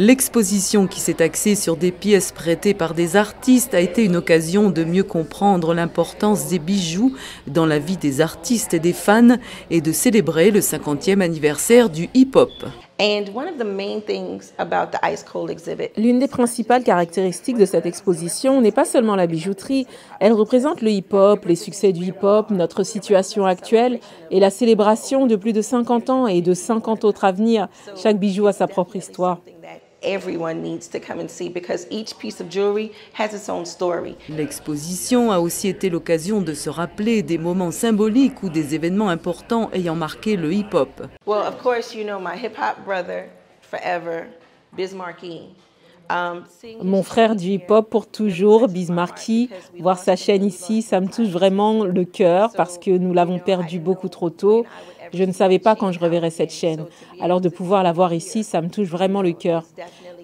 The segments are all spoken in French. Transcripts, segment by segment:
L'exposition qui s'est axée sur des pièces prêtées par des artistes a été une occasion de mieux comprendre l'importance des bijoux dans la vie des artistes et des fans et de célébrer le 50e anniversaire du hip-hop. L'une des principales caractéristiques de cette exposition n'est pas seulement la bijouterie, elle représente le hip-hop, les succès du hip-hop, notre situation actuelle et la célébration de plus de 50 ans et de 50 autres à venir. Chaque bijou a sa propre histoire. L'exposition a aussi été l'occasion de se rappeler des moments symboliques ou des événements importants ayant marqué le hip-hop. Mon frère du hip-hop pour toujours, Biz Markie, voir sa chaîne ici, ça me touche vraiment le cœur parce que nous l'avons perdu beaucoup trop tôt. Je ne savais pas quand je reverrais cette chaîne. Alors de pouvoir la voir ici, ça me touche vraiment le cœur.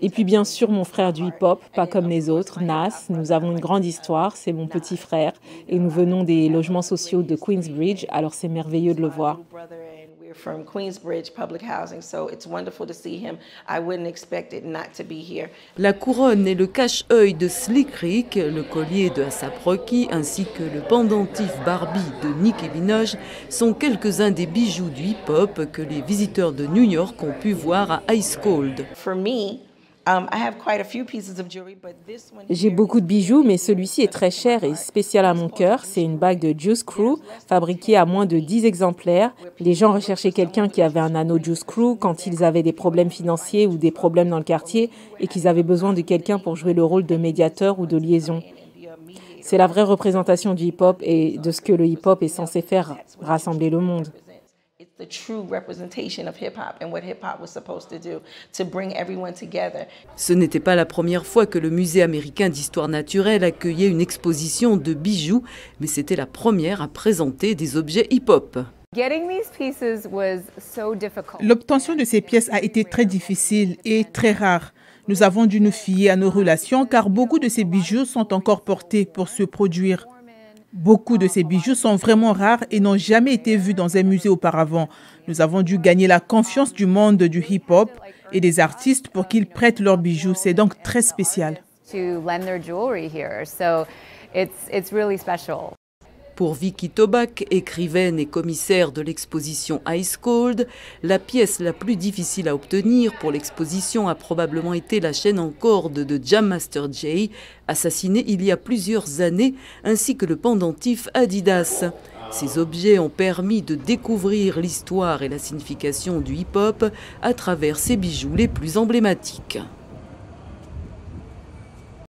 Et puis bien sûr, mon frère du hip-hop, pas comme les autres, Nas. Nous avons une grande histoire, c'est mon petit frère. Et nous venons des logements sociaux de Queensbridge, alors c'est merveilleux de le voir. La couronne et le cache-œil de Slick Rick, le collier de A$AP Rocky ainsi que le pendentif Barbie de Nicki Minaj sont quelques-uns des bijoux du hip-hop que les visiteurs de New York ont pu voir à Ice Cold. J'ai beaucoup de bijoux, mais celui-ci est très cher et spécial à mon cœur. C'est une bague de Juice Crew, fabriquée à moins de 10 exemplaires. Les gens recherchaient quelqu'un qui avait un anneau Juice Crew quand ils avaient des problèmes financiers ou des problèmes dans le quartier et qu'ils avaient besoin de quelqu'un pour jouer le rôle de médiateur ou de liaison. C'est la vraie représentation du hip-hop et de ce que le hip-hop est censé faire, rassembler le monde. Ce n'était pas la première fois que le Musée américain d'histoire naturelle accueillait une exposition de bijoux, mais c'était la première à présenter des objets hip-hop. L'obtention de ces pièces a été très difficile et très rare. Nous avons dû nous fier à nos relations car beaucoup de ces bijoux sont encore portés pour se produire. Beaucoup de ces bijoux sont vraiment rares et n'ont jamais été vus dans un musée auparavant. Nous avons dû gagner la confiance du monde du hip-hop et des artistes pour qu'ils prêtent leurs bijoux. C'est donc très spécial. Pour Vicky Toback, écrivaine et commissaire de l'exposition Ice Cold, la pièce la plus difficile à obtenir pour l'exposition a probablement été la chaîne en corde de Jam Master Jay, assassiné il y a plusieurs années, ainsi que le pendentif Adidas. Ces objets ont permis de découvrir l'histoire et la signification du hip-hop à travers ses bijoux les plus emblématiques.